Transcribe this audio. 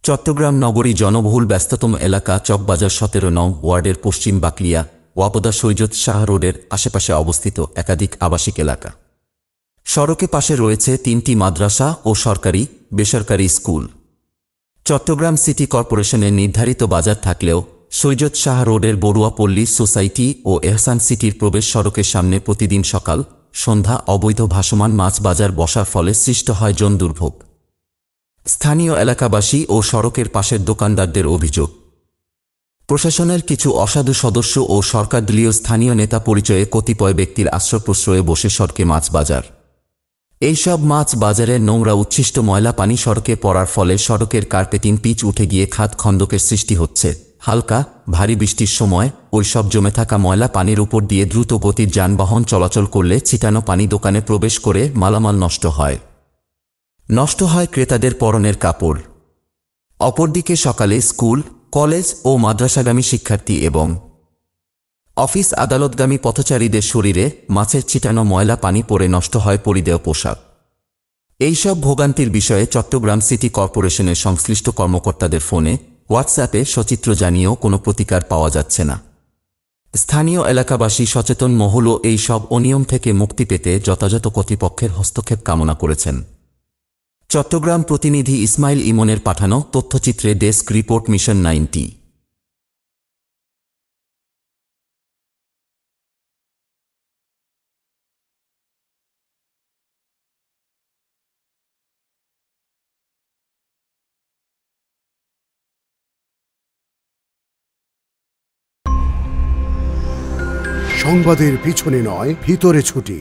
চট্টগ্রাম নগরী জনবহুল ব্যস্ততম এলাকা চকবাজার ১৭ নং ওয়ার্ডের পশ্চিম বাকলিয়া ওয়াপদা সৈয়দ শাহ রোডের আশেপাশে অবস্থিত একাধিক আবাসিক এলাকা। সড়কে পাশে রয়েছে ৩টি মাদ্রাসা ও সরকারি বেসরকারি স্কুল। চট্টগ্রাম সিটি কর্পোরেশনের নির্ধারিত বাজার থাকলেও সৈয়দ শাহ রোডের বড়ুয়া পল্লী সোসাইটি ও এহসান সিটির প্রবেশ সড়কের সামনে প্রতিদিন সকাল সন্ধ্যা অবৈধ ভাসমান মাছ বাজার বসার ফলে সৃষ্ট হয় জনদুর্ভোগ। স্থানীয় এলাকাবাসী ও সড়কের পাশের দোকানদারদের অভিযোগ, প্রশাসনের কিছু অসাধু সদস্য ও সরকারদলীয় স্থানীয় নেতা পরিচয়ে কতিপয় ব্যক্তির আশ্রয়প্রশ্রয়ে বসে সড়কে মাছ বাজার। এইসব মাছ বাজারের নোংরা উচ্ছিষ্ট ময়লা পানি সড়কে পড়ার ফলে সড়কের কার্পেটিং পিচ উঠে গিয়ে খাদ খন্দকের সৃষ্টি হচ্ছে। হালকা ভারী বৃষ্টির সময় ওইসব জমে থাকা ময়লা পানির উপর দিয়ে দ্রুত গতির যানবাহন চলাচল করলে ছিটানো পানি দোকানে প্রবেশ করে মালামাল নষ্ট হয়। নষ্ট হয় ক্রেতাদের পরনের কাপড়। অপরদিকে সকালে স্কুল কলেজ ও মাদ্রাসাগামী শিক্ষার্থী এবং অফিস আদালতগামী পথচারীদের শরীরে মাছের ছিটানো ময়লা পানি পড়ে নষ্ট হয় পরিধেয় পোশাক। এইসব ভোগান্তির বিষয়ে চট্টগ্রাম সিটি কর্পোরেশনের সংশ্লিষ্ট কর্মকর্তাদের ফোনে হোয়াটসঅ্যাপে সচিত্র জানিয়েও কোনো প্রতিকার পাওয়া যাচ্ছে না। স্থানীয় এলাকাবাসী সচেতন মহলও এই সব অনিয়ম থেকে মুক্তি পেতে যথাযথ কর্তৃপক্ষের হস্তক্ষেপ কামনা করেছেন। চট্টগ্রাম প্রতিনিধি ইসমাইল ইমনের পাঠানো তথ্যচিত্রে ডেস্ক রিপোর্ট মিশন 90। সংবাদের পিছনে নয়, ভিতরে ছুটি।